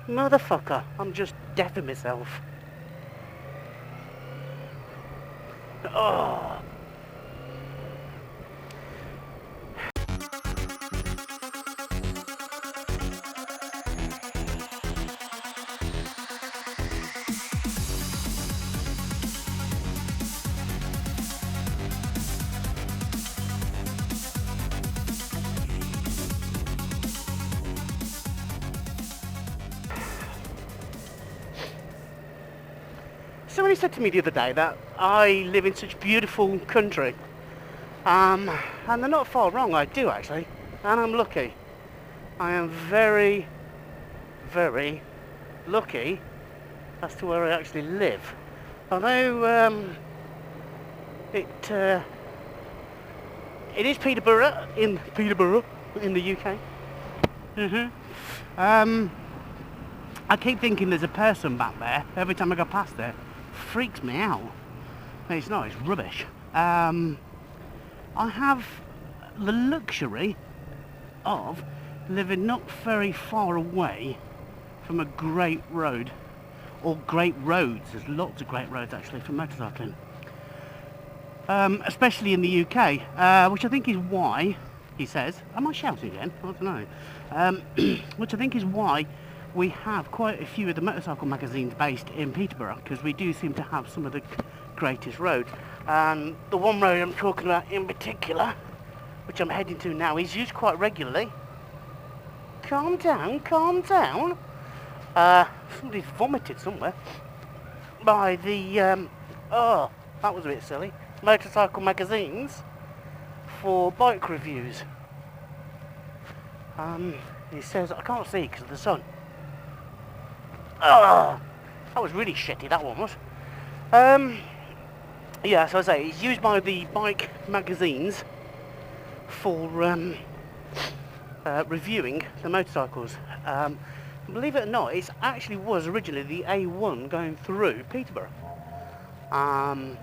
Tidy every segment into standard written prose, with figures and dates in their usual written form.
Motherfucker, I'm just deafing myself. Oh. Somebody said to me the other day that I live in such beautiful country, and they're not far wrong. I do actually, and I'm lucky. I am very, very lucky as to where I actually live. Although it is Peterborough in the UK. I keep thinking there's a person back there every time I go past there. Freaks me out. It's not, it's rubbish. I have the luxury of living not very far away from a great road, or great roads. There's lots of great roads actually for motorcycling, especially in the UK, which I think is why, he says, am I shouting again? I don't know. Which I think is why we have quite a few of the motorcycle magazines based in Peterborough, because we do seem to have some of the greatest roads. And the one road I'm talking about in particular, which I'm heading to now, is used quite regularly. Calm down, calm down. Somebody's vomited somewhere. By the, oh, that was a bit silly. Motorcycle magazines for bike reviews. He says, I can't see because of the sun. Oh, that was really shitty, that one was. Yeah, so I say, it's used by the bike magazines for reviewing the motorcycles. Believe it or not, it actually was originally the A1 going through Peterborough. And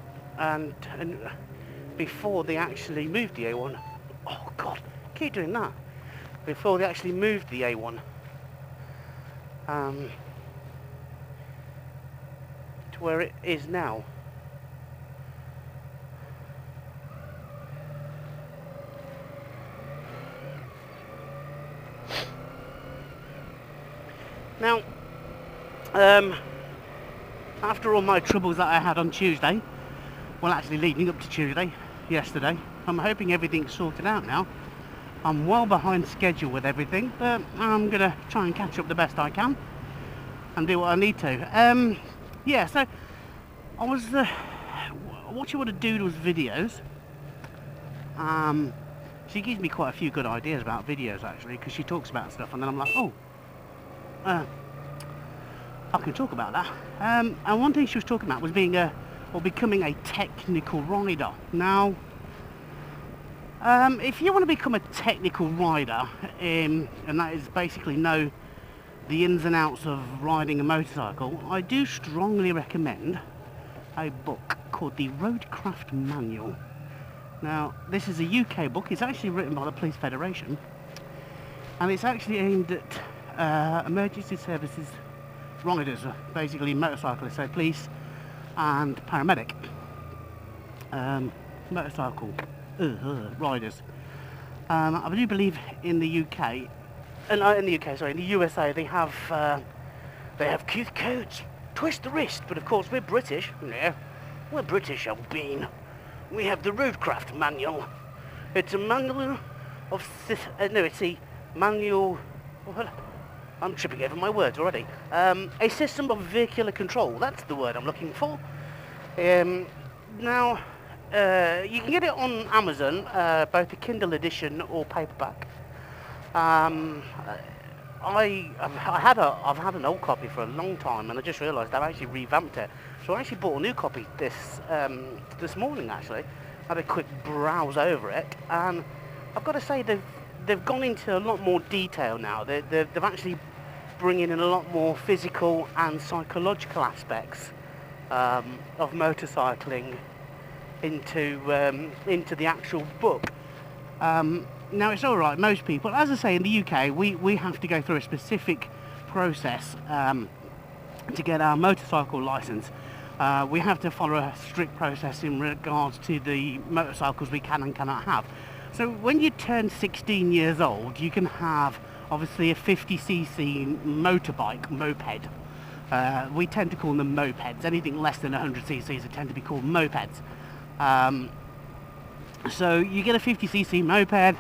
before they actually moved the A1, oh God, keep doing that. Before they actually moved the A1, to where it is now. Now, after all my troubles that I had on Tuesday, well actually leading up to Tuesday, yesterday, I'm hoping everything's sorted out now. I'm well behind schedule with everything, but I'm going to try and catch up the best I can and do what I need to. Yeah, so I was watching one of Doodle's videos. She gives me quite a few good ideas about videos actually, because she talks about stuff and then I'm like, oh, I can talk about that. And one thing she was talking about was being or becoming a technical rider. Now, if you want to become a technical rider, and that is basically know the ins and outs of riding a motorcycle, I do strongly recommend a book called the Roadcraft Manual. Now, this is a UK book. It's actually written by the Police Federation, and it's actually aimed at emergency services riders, basically motorcyclists, so police and paramedic motorcycle riders. I do believe in the UK, in the USA, they have Keith codes, twist the wrist. But of course, we're British. Yeah, we're British, Albine. We have the Roadcraft Manual. It's a manual of it's a manual. What? I'm tripping over my words already. A system of vehicular control. That's the word I'm looking for. Now, you can get it on Amazon, both the Kindle edition or paperback. I've had an old copy for a long time, and I just realised I've actually revamped it. So I actually bought a new copy this morning. Actually, had a quick browse over it, and I've got to say they've gone into a lot more detail now. They've actually bringing in a lot more physical and psychological aspects of motorcycling into the actual book. Now it's all right. Most people, as I say, in the UK, we have to go through a specific process to get our motorcycle license. We have to follow a strict process in regards to the motorcycles we can and cannot have. So when you turn 16 years old, you can have obviously a 50cc motorbike, moped. We tend to call them mopeds. Anything less than 100cc tend to be called mopeds. So you get a 50cc moped.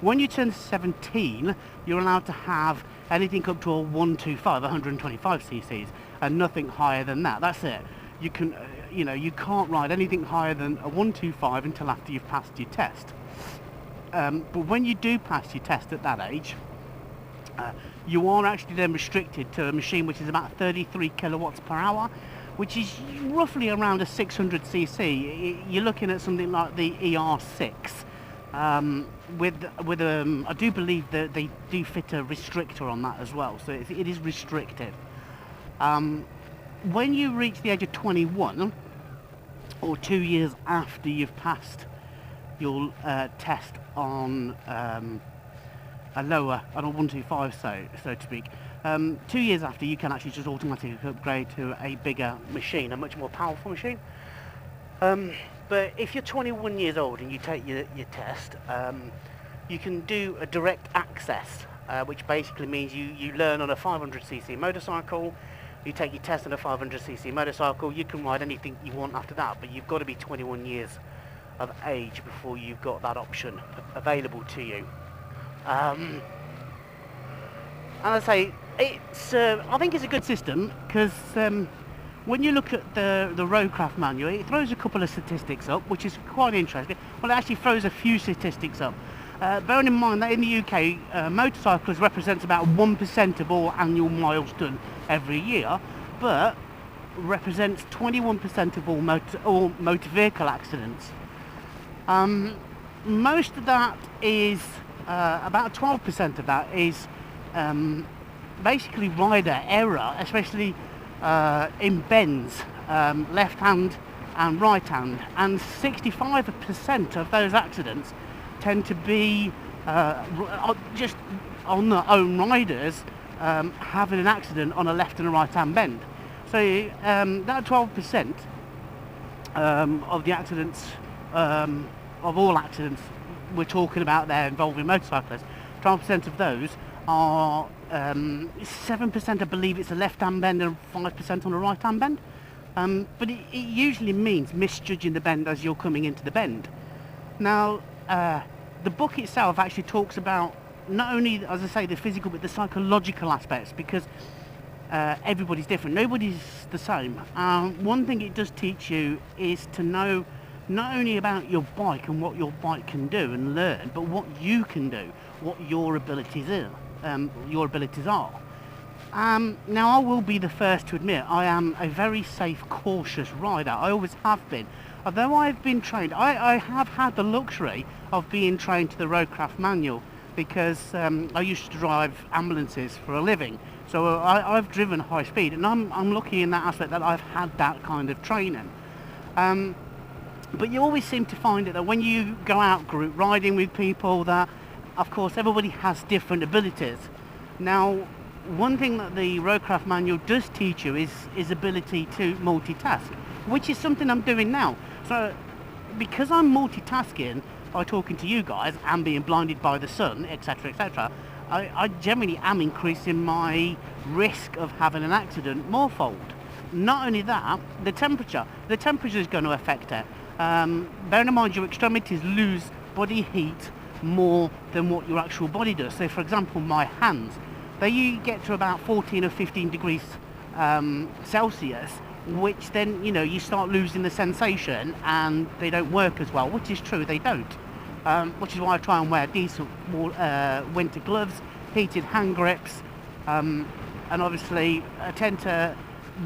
When you turn 17, you're allowed to have anything up to a 125, 125ccs, and nothing higher than that. That's it. You can, you can't ride anything higher than a 125 until after you've passed your test. But when you do pass your test at that age, you are actually then restricted to a machine which is about 33 kilowatts per hour, which is roughly around a 600cc. You're looking at something like the ER6. I do believe that they do fit a restrictor on that as well, so it is restricted. When you reach the age of 21, or 2 years after you've passed your test on a lower, on a 125, so to speak, 2 years after, you can actually just automatically upgrade to a bigger machine, a much more powerful machine. But if you're 21 years old and you take your test, you can do a direct access, which basically means you learn on a 500cc motorcycle, you take your test on a 500cc motorcycle, you can ride anything you want after that, but you've got to be 21 years of age before you've got that option available to you. And I say, I think it's a good system, because when you look at the Roadcraft manual, it throws a couple of statistics up, which is quite interesting. Well, it actually throws a few statistics up. Bearing in mind that in the UK, motorcycles represents about 1% of all annual miles done every year, but represents 21% of all motor vehicle accidents. Most of that is, about 12% of that is basically rider error, especially in bends, left hand and right hand, and 65% of those accidents tend to be just on their own riders having an accident on a left and a right hand bend. So that 12% of the accidents, of all accidents we're talking about there involving motorcyclists, 12% of those are 7%, I believe it's a left-hand bend, and 5% on a right-hand bend. But it usually means misjudging the bend as you're coming into the bend. Now, the book itself actually talks about not only, as I say, the physical, but the psychological aspects, because everybody's different. Nobody's the same. One thing it does teach you is to know not only about your bike and what your bike can do and learn, but what you can do, what your abilities are. Now, I will be the first to admit I am a very safe, cautious rider. I always have been. Although I've been trained, I have had the luxury of being trained to the Roadcraft manual, because I used to drive ambulances for a living. So I've driven high speed, and I'm lucky in that aspect that I've had that kind of training. But you always seem to find it that when you go out group riding with people, that of course everybody has different abilities. Now, one thing that the Roadcraft manual does teach you is ability to multitask, which is something I'm doing now. So because I'm multitasking by talking to you guys and being blinded by the sun, etc., etc., I generally am increasing my risk of having an accident morefold. Not only that, the temperature is going to affect it. Bearing in mind your extremities lose body heat more than what your actual body does. So for example, my hands, they get to about 14 or 15 degrees Celsius, which then, you start losing the sensation and they don't work as well, which is true, they don't. Which is why I try and wear decent winter gloves, heated hand grips, and obviously I tend to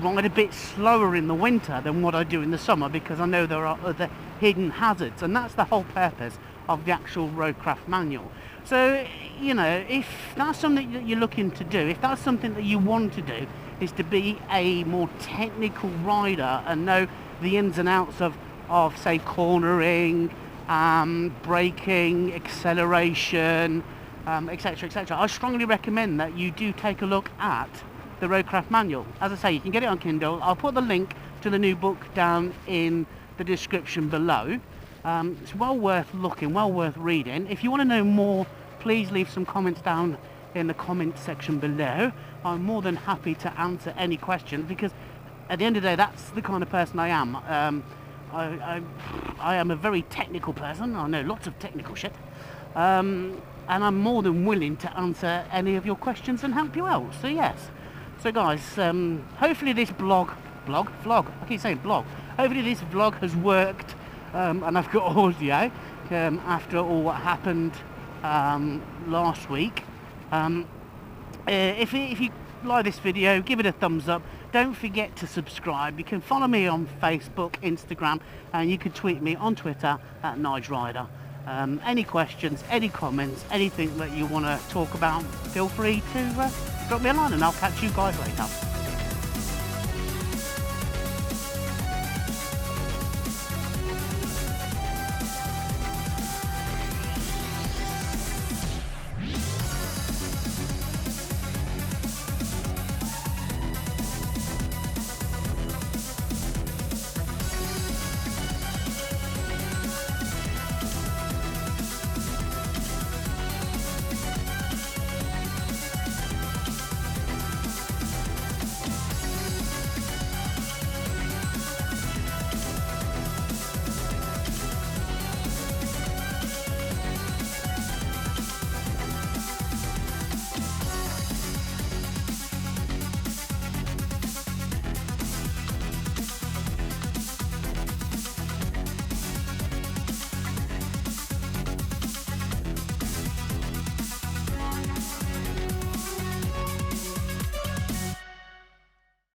ride a bit slower in the winter than what I do in the summer, because I know there are other hidden hazards, and that's the whole purpose of the actual Roadcraft manual. So, if that's something that you're looking to do, if that's something that you want to do, is to be a more technical rider and know the ins and outs of say, cornering, braking, acceleration, etc, etc. I strongly recommend that you do take a look at the Roadcraft manual. As I say, you can get it on Kindle. I'll put the link to the new book down in the description below. It's well worth looking, well worth reading. If you want to know more, please leave some comments down in the comment section below. I'm more than happy to answer any questions, because at the end of the day, that's the kind of person I am. I am a very technical person. I know lots of technical shit, and I'm more than willing to answer any of your questions and help you out. So yes, so guys, hopefully this vlog, I keep saying blog, hopefully this vlog has worked, and I've got audio after all what happened last week. If you like this video, give it a thumbs up. Don't forget to subscribe. You can follow me on Facebook, Instagram, and you can tweet me on Twitter at Nige-Rider. Any questions, any comments, anything that you want to talk about, feel free to drop me a line, and I'll catch you guys later.